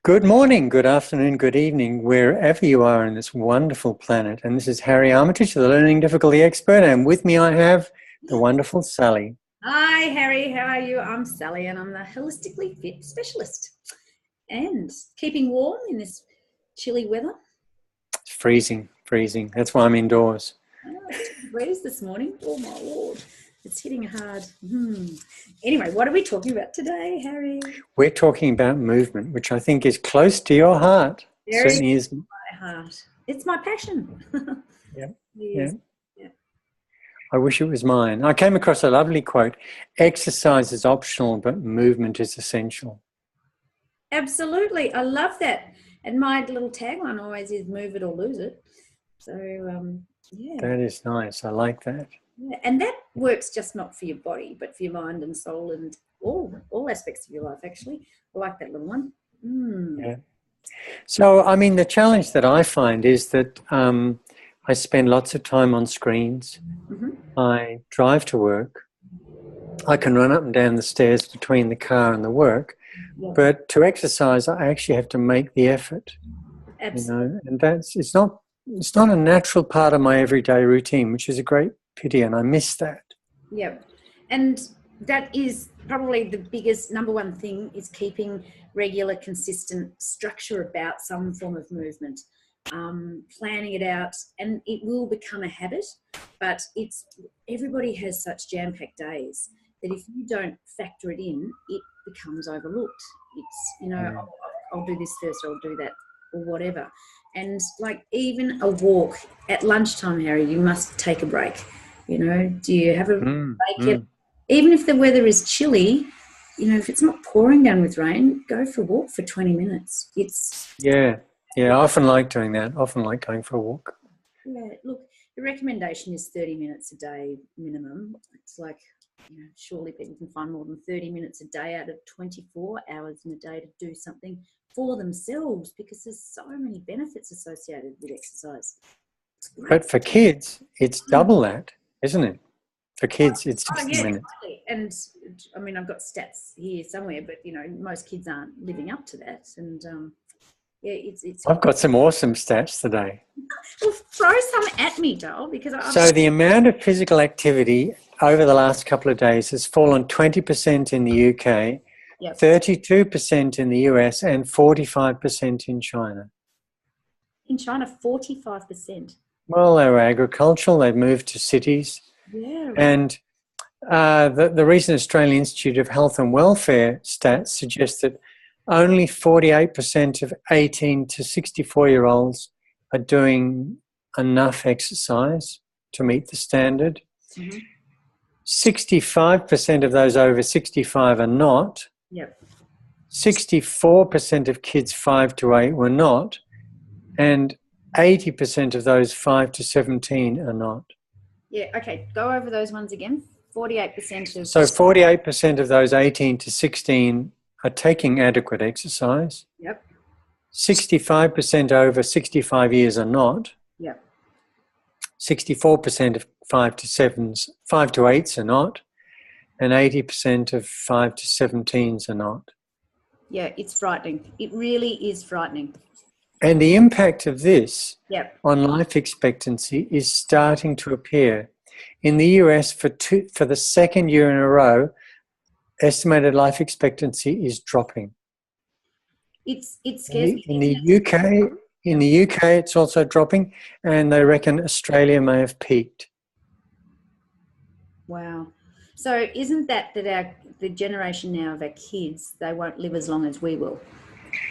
Good morning, good afternoon, good evening, wherever you are in this wonderful planet. And this is Harry Armytage, the Learning Difficulty Expert, and with me I have the wonderful Sally. Hi, Harry. How are you? I'm Sally, and I'm the Holistically Fit Specialist. And keeping warm in this chilly weather. It's freezing. That's why I'm indoors. Oh, it's 2 degrees this morning. Oh, my Lord. It's hitting hard. Anyway, what are we talking about today, Harry? We're talking about movement, which I think is close to your heart. Very Certainly is. my heart. It's my passion. Yeah. I wish it was mine. I came across a lovely quote. Exercise is optional, but movement is essential. Absolutely. I love that. And my little tagline always is move it or lose it. So, yeah. That is nice. I like that. Yeah, and that works just not for your body, but for your mind and soul and all aspects of your life, actually. I like that little one. Yeah. So, I mean, the challenge that I find is that I spend lots of time on screens. I drive to work. I can run up and down the stairs between the car and the work. Yeah. But to exercise, I actually have to make the effort. Absolutely. You know, and it's not a natural part of my everyday routine, which is a great pity, and I miss that. Yeah, and that is probably the biggest number one thing, is keeping regular, consistent structure about some form of movement, planning it out, and it will become a habit. But everybody has such jam-packed days that if you don't factor it in, it becomes overlooked. It's, I'll do this first, I'll do that, or whatever. And like even a walk at lunchtime, Harry, you must take a break. Do you have a break? Even if the weather is chilly, if it's not pouring down with rain, go for a walk for 20 minutes. Yeah, I often like doing that. Often like going for a walk. Yeah, look, the recommendation is 30 minutes a day minimum. It's like, surely people can find more than 30 minutes a day out of 24 hours in a day to do something for themselves, because there's so many benefits associated with exercise. But for kids, it's double that, isn't it? For kids, it's 60 minutes. Exactly. And I mean, I've got stats here somewhere, but most kids aren't living up to that. And it's. I've got some awesome stats today. Well, throw some at me, doll, because So the amount of physical activity over the last couple of days has fallen 20% in the UK, 32% in the US, and 45% in China. In China, 45%. Well, they were agricultural. They've moved to cities. Yeah. Right. And the recent Australian Institute of Health and Welfare stats suggest that only 48% of 18 to 64-year-olds are doing enough exercise to meet the standard. 65% of those over 65 are not. 64% of kids 5 to 8 were not. And 80% of those 5 to 17 are not. Yeah, okay. Go over those ones again. 48% of... So 48% of those 18 to 16 are taking adequate exercise. 65% over 65 years are not. 64% of 5 to 8s are not. And 80% of 5 to 17s are not. Yeah, it's frightening. It really is frightening. And the impact of this on life expectancy is starting to appear. In the US, for the second year in a row, estimated life expectancy is dropping. It scares me. In the UK, it's also dropping, and they reckon Australia may have peaked. Wow. So isn't that the generation now of our kids, they won't live as long as we will?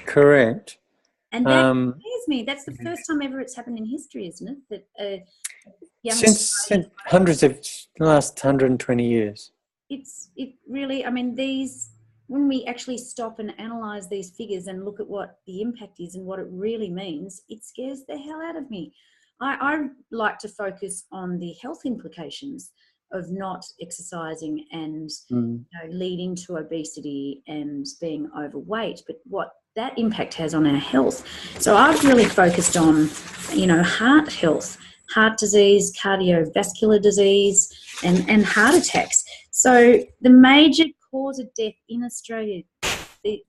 Correct. And that scares me. That's the first time ever it's happened in history, isn't it? That since hundreds of the last 120 years. It really, I mean, when we actually stop and analyse these figures and look at what the impact is and what it really means, it scares the hell out of me. I like to focus on the health implications of not exercising and leading to obesity and being overweight, but what that impact has on our health. So I've really focused on, heart health, heart disease, cardiovascular disease, and heart attacks. So the major cause of death in Australia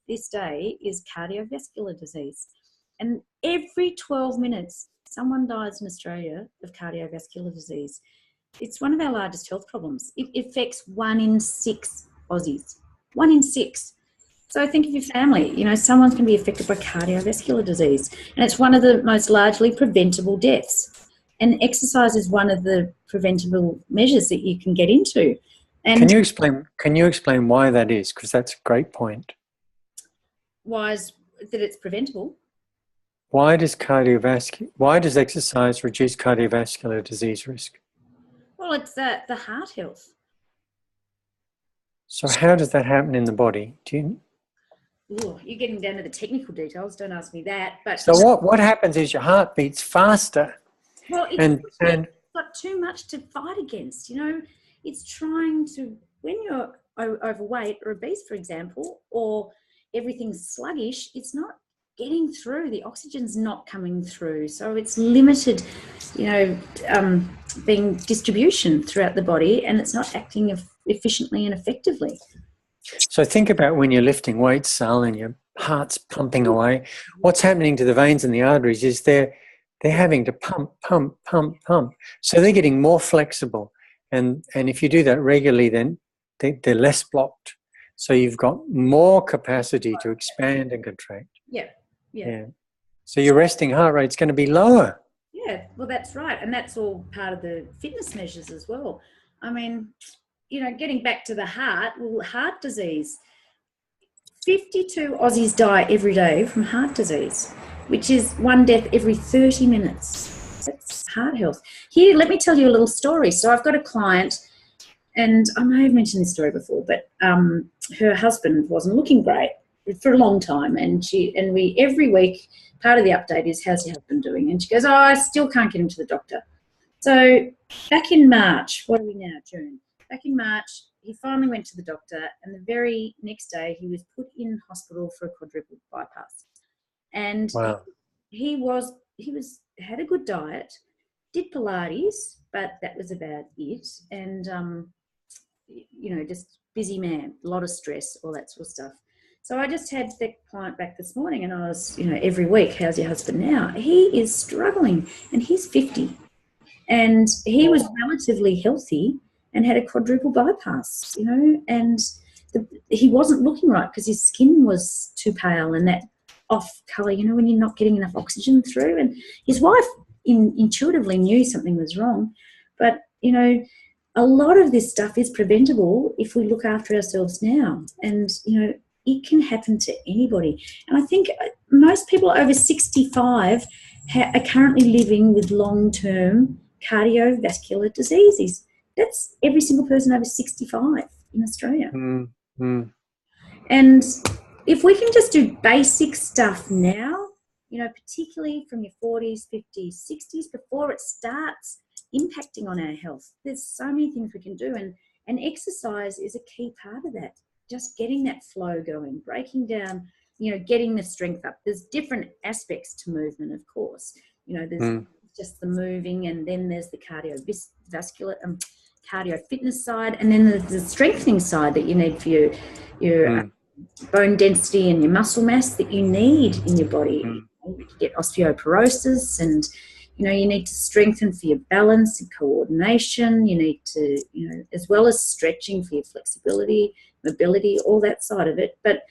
this day is cardiovascular disease. And every 12 minutes, someone dies in Australia of cardiovascular disease. It's one of our largest health problems. It affects 1 in 6 Aussies. 1 in 6. So think of your family. You know, someone's going to be affected by cardiovascular disease. And it's one of the most largely preventable deaths. And exercise is one of the preventable measures that you can get into. And can you explain why that is? Because that's a great point. Why is that it's preventable? Why does exercise reduce cardiovascular disease risk? Well, it's the heart health. So how does that happen in the body? Ooh, you're getting down to the technical details. Don't ask me that. But so what happens is your heart beats faster. Well, it's got too much to fight against. You know, it's trying to, when you're overweight or obese, for example, or everything's sluggish, it's not getting through. The oxygen's not coming through. So it's limited, you know, being distribution throughout the body, and it's not acting efficiently and effectively. So think about when you're lifting weights, Sal, and your heart's pumping away. What's happening to the veins and the arteries is they're having to pump. So they're getting more flexible. And if you do that regularly, then they're less blocked. So you've got more capacity to expand and contract. Yeah. So your resting heart rate's going to be lower. Yeah, well, that's right. And that's all part of the fitness measures as well. I mean, you know, getting back to the heart, well, heart disease. 52 Aussies die every day from heart disease, which is 1 death every 30 minutes. That's heart health. Here, let me tell you a little story. So I've got a client, and I may have mentioned this story before, but her husband wasn't looking great for a long time, and we every week, part of the update is, how's your husband doing? And she goes, oh, I still can't get him to the doctor. So back in March, what are we now, June? Back in March, he finally went to the doctor, and the very next day he was put in hospital for a quadruple bypass. And wow. he had a good diet, did Pilates, but that was about it. And, you know, just busy man, a lot of stress, all that sort of stuff. So I just had the client back this morning, and I was, you know, every week, how's your husband now? He is struggling, and he's 50. And he was relatively healthy and had a quadruple bypass, you know, and he wasn't looking right because his skin was too pale and that off colour, you know, when you're not getting enough oxygen through. And his wife intuitively knew something was wrong. But, you know, a lot of this stuff is preventable if we look after ourselves now. And, you know, it can happen to anybody. And I think most people over 65 are currently living with long-term cardiovascular diseases. That's every single person over 65 in Australia. And if we can just do basic stuff now, you know, particularly from your 40s, 50s, 60s, before it starts impacting on our health, there's so many things we can do. And exercise is a key part of that. Just getting that flow going, breaking down, you know, getting the strength up. There's different aspects to movement, of course. You know, there's just the moving, and then there's the cardiovascular, cardio fitness side, and then there's the strengthening side that you need for your bone density and your muscle mass that you need in your body. You get osteoporosis, and, you know, you need to strengthen for your balance and coordination. You need to, you know, as well as stretching for your flexibility, mobility, all that side of it. But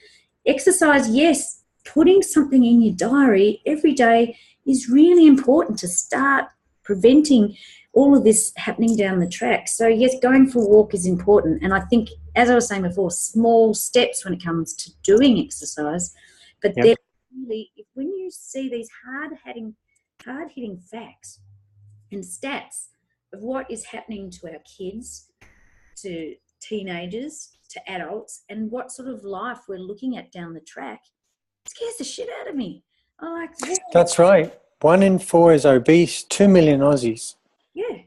exercise, yes, putting something in your diary every day is really important to start preventing all of this happening down the track. So yes, going for a walk is important. And I think, as I was saying before, small steps when it comes to doing exercise. But then really, when you see these hard-hitting facts and stats of what is happening to our kids, to teenagers, to adults, and what sort of life we're looking at down the track, it scares the shit out of me. I'm like, yeah. That's right. 1 in 4 is obese. 2 million Aussies. Yeah,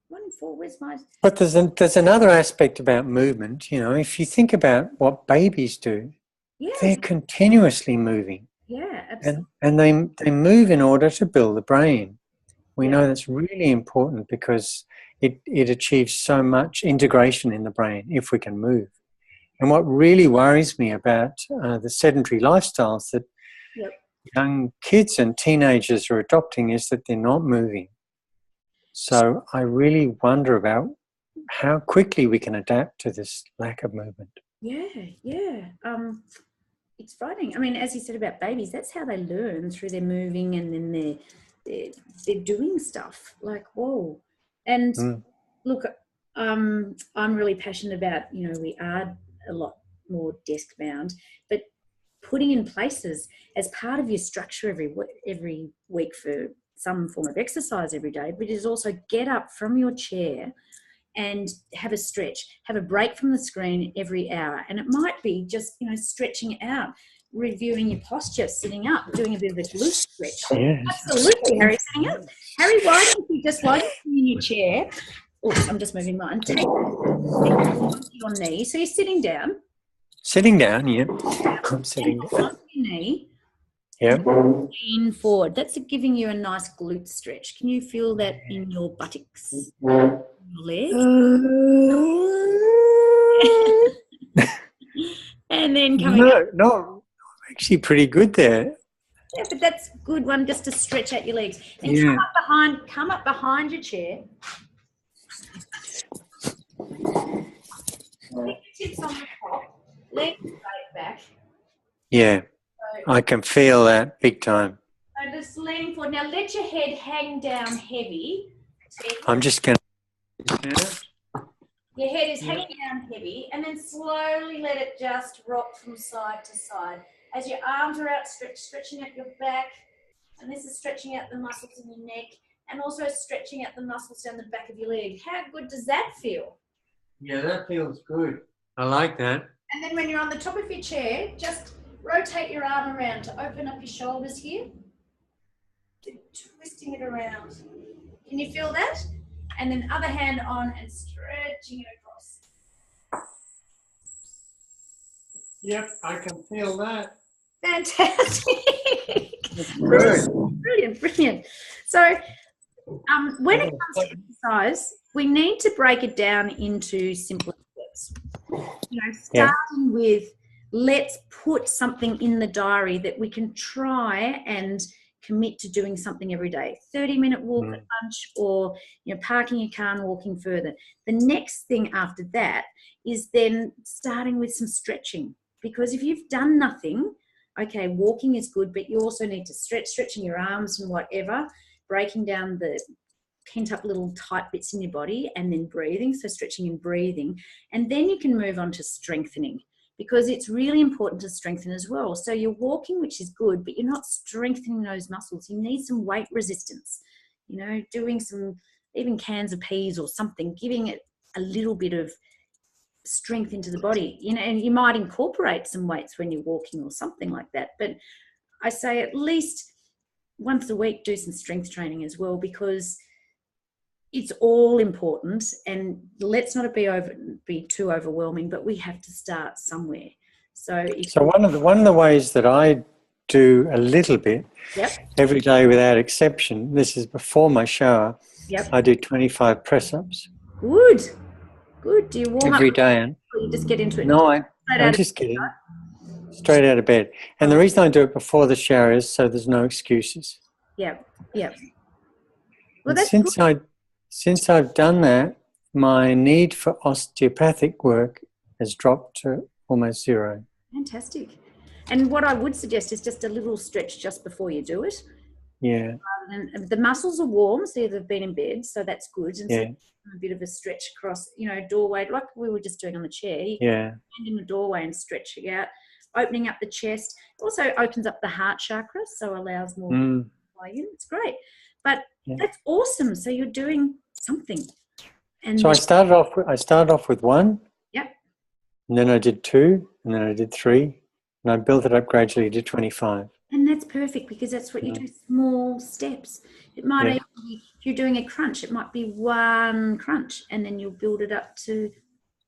1 in 4. Where's my? But there's another aspect about movement. You know, if you think about what babies do, they're continuously moving. Yeah, absolutely. And they move in order to build the brain. We know that's really important because it achieves so much integration in the brain if we can move. And what really worries me about the sedentary lifestyles that Yep. young kids and teenagers are adopting is that they're not moving. So I really wonder about how quickly we can adapt to this lack of movement. Yeah. It's frightening. I mean, as you said about babies, that's how they learn, through their moving, and then they're doing stuff like, whoa. And look, I'm really passionate about, we are a lot more desk bound, but putting in places as part of your structure every week for some form of exercise every day, but it is also get up from your chair and have a stretch, have a break from the screen every hour. And it might be just, stretching out, reviewing your posture, sitting up, doing a bit of a glute stretch. Yes. Absolutely, Harry, sitting up. Harry, why don't you just, while you're sitting in your chair, oops, I'm just moving mine, take your knee. So you're sitting down. Sitting down, yeah. I'm sitting down. On your knee. Yeah. Lean forward. That's giving you a nice glute stretch. Can you feel that in your buttocks, your legs? And then coming up. No, actually pretty good there. Yeah, but that's a good one, just to stretch out your legs. And come up behind your chair. Keep your tips on the top. Legs straight back. Yeah. I can feel that big time. So just leaning forward. Now let your head hang down heavy. I'm just going to... Your head is hanging down heavy, and then slowly let it just rock from side to side. As your arms are outstretched, stretching out your back, and this is stretching out the muscles in your neck, and also stretching out the muscles down the back of your leg. How good does that feel? Yeah, that feels good. I like that. And then when you're on the top of your chair, just rotate your arm around to open up your shoulders here. Twisting it around. Can you feel that? And then other hand on and stretching it across. Yep, I can feel that. Fantastic. Brilliant. So when it comes to exercise, we need to break it down into simpler steps. Starting with, let's put something in the diary that we can try and commit to doing something every day. 30-minute walk at lunch, or parking your car and walking further. The next thing after that is then starting with some stretching, because if you've done nothing, okay, walking is good, but you also need to stretching your arms and whatever, breaking down the pent up little tight bits in your body, and then breathing, so stretching and breathing, and then you can move on to strengthening. Because it's really important to strengthen as well. So you're walking, which is good, but you're not strengthening those muscles. You need some weight resistance, doing some, even cans of peas or something, giving it a little bit of strength into the body, and you might incorporate some weights when you're walking or something like that. But I say at least once a week, do some strength training as well, because it's all important, and let's not be too overwhelming, but we have to start somewhere. So one of the ways that I do a little bit every day without exception, this is before my shower, I do 25 press-ups. Good. Do you warm every up day? And or you just get into it? No, I just get in straight out of bed. And the reason I do it before the shower is so there's no excuses. Yeah. Well, since I've done that, my need for osteopathic work has dropped to almost zero. Fantastic. And what I would suggest is just a little stretch just before you do it. Yeah. And the muscles are warm, so they've been in bed, so that's good. And so a bit of a stretch across, doorway, like we were just doing on the chair. You can stand in the doorway and stretch it out, opening up the chest. It also opens up the heart chakra, so allows more to fly in. It's great. But that's awesome. So you're doing something. And so I started off with one. Yep. And then I did 2, and then I did 3, and I built it up gradually to 25. And that's perfect, because that's what you do, small steps. It might even be, if you're doing a crunch, it might be 1 crunch, and then you'll build it up to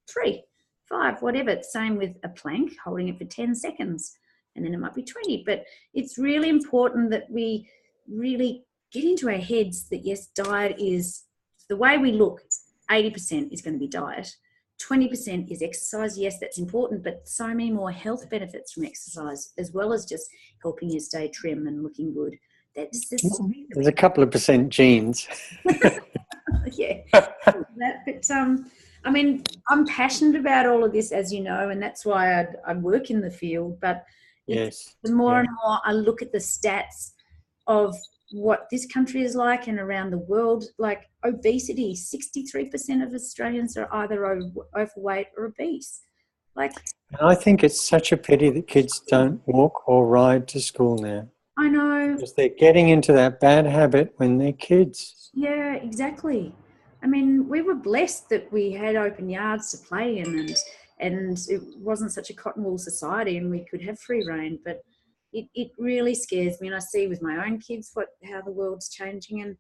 3, 5, whatever. Same with a plank, holding it for 10 seconds, and then it might be 20. But it's really important that we really get into our heads that, yes, diet is, the way we look, 80% is going to be diet. 20% is exercise. Yes, that's important, but so many more health benefits from exercise, as well as just helping you stay trim and looking good. There's a couple of percent genes. Yeah. But I mean, I'm passionate about all of this, as you know, and that's why I work in the field. But Yes. The more and more I look at the stats of what this country is like and around the world, like obesity, 63% of Australians are either overweight or obese. Like, I think it's such a pity that kids don't walk or ride to school now. I know. Because they're getting into that bad habit when they're kids. Yeah, exactly. I mean, we were blessed that we had open yards to play in, and it wasn't such a cotton wool society, and we could have free reign. But it really scares me, and I see with my own kids how the world's changing, and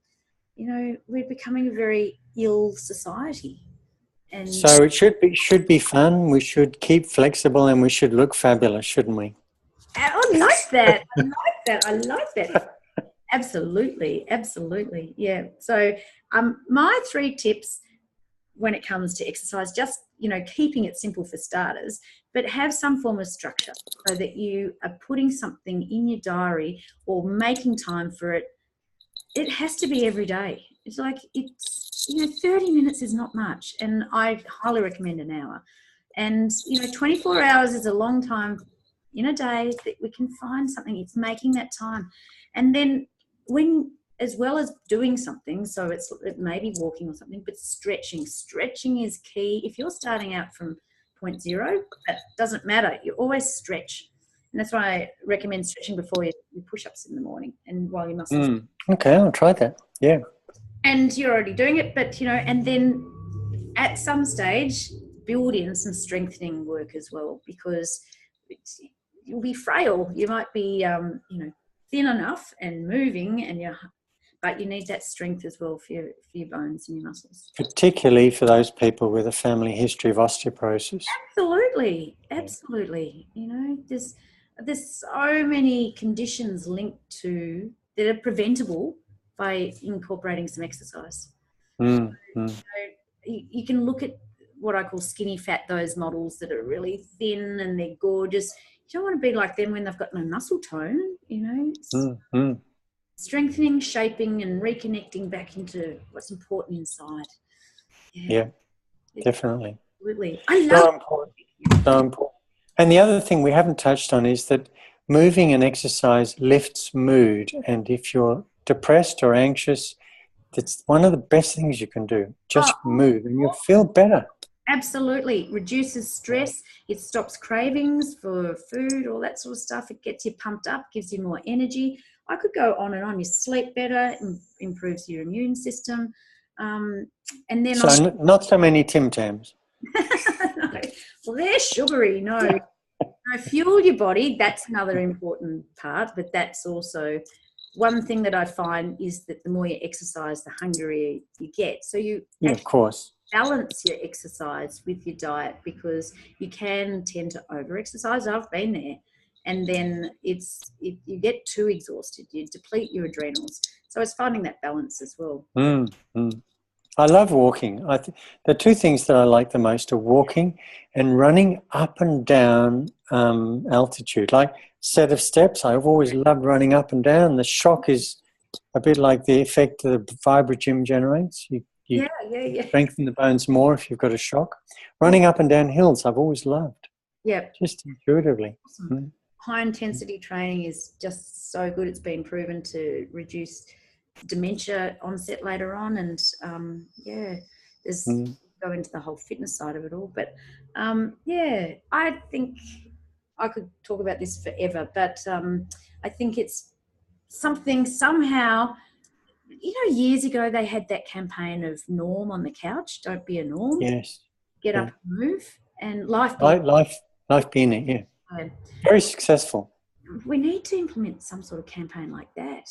you know, we're becoming a very ill society. And so it should be fun. We should keep flexible, and we should look fabulous, shouldn't we? I like that. I like that. Absolutely. Yeah. So my 3 tips when it comes to exercise, just, you know, keeping it simple for starters, but have some form of structure so that you are putting something in your diary or making time for it. It has to be every day. It's like, 30 minutes is not much, and I highly recommend an hour. And, 24 hours is a long time in a day that we can find something. It's making that time. And then as well as doing something, so it may be walking or something, but stretching is key. If you're starting out from point zero, that doesn't matter. You always stretch. And that's why I recommend stretching before your push-ups in the morning and while your muscles. Okay, I'll try that. Yeah. And you're already doing it, but, and then at some stage, build in some strengthening work as well, because you'll be frail. You might be, thin enough and moving, but you need that strength as well for your bones and your muscles. Particularly for those people with a family history of osteoporosis. Absolutely. There's so many conditions linked to that are preventable by incorporating some exercise. You can look at what I call skinny fat, those models that are really thin and they're gorgeous. You don't want to be like them when they've got no muscle tone, Strengthening, shaping and reconnecting back into what's important inside. Yeah, definitely. Absolutely. I love so important. And the other thing we haven't touched on is that moving and exercise lifts mood. And if you're depressed or anxious, that's one of the best things you can do. Just move and you'll feel better. Absolutely. Reduces stress. It stops cravings for food, all that sort of stuff. It gets you pumped up, gives you more energy. I could go on and on. You sleep better, improves your immune system. And then not so many Tim Tams. No. Well, they're sugary. No, fuel your body. That's another important part, but that's also one thing that I find is that the more you exercise, the hungrier you get. So you of course balance your exercise with your diet, because you can tend to over-exercise. I've been there. And then you get too exhausted. You deplete your adrenals. So it's finding that balance as well. I love walking. The 2 things that I like the most are walking and running up and down altitude, like set of steps. I've always loved running up and down. The shock is a bit like the effect that the Vibrogym generates. You strengthen the bones more if you've got a shock. Running up and down hills, I've always loved. Yeah. Just intuitively. Awesome. High intensity training is just so good. It's been proven to reduce dementia onset later on, and there's go into the whole fitness side of it all. But I think I could talk about this forever, but I think it's something somehow, years ago they had that campaign of Norm on the couch. Don't be a norm. Yes. Get up and move, and life being it. Yeah. Very successful. We need to implement some sort of campaign like that,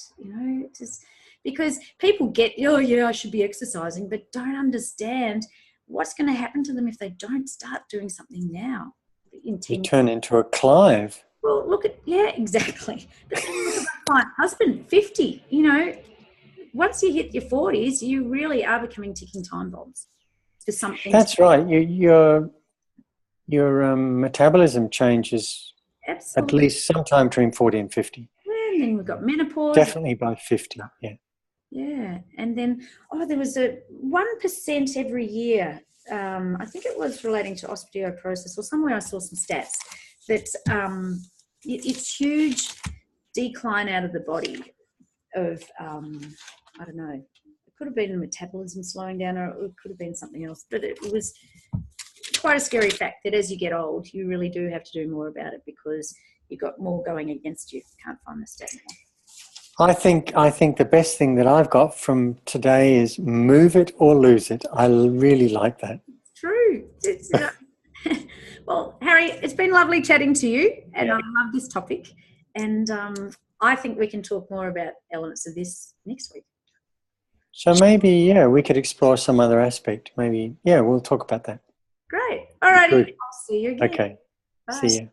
just because people get, I should be exercising, but don't understand what's going to happen to them if they don't start doing something now. You turn into a Clive. Well, exactly. But then look at my husband, 50, once you hit your 40s, you really are becoming ticking time bombs. for something. That's right. Your metabolism changes at Absolutely. least sometime between 40 and 50. And then we've got menopause. Definitely by 50, yeah. Yeah. And then, there was a 1% every year. I think it was relating to osteoporosis, or somewhere I saw some stats that it's huge decline out of the body of, I don't know, it could have been metabolism slowing down, or it could have been something else. But it was quite a scary fact that as you get old, you really do have to do more about it, because you've got more going against you. Can't find the stat anymore. I think the best thing that I've got from today is move it or lose it. I really like that. True. Well, Harry, it's been lovely chatting to you, and I love this topic. And I think we can talk more about elements of this next week. So maybe, we could explore some other aspect. Maybe, we'll talk about that. Great. All righty. Good. I'll see you again. Okay. Bye. See you.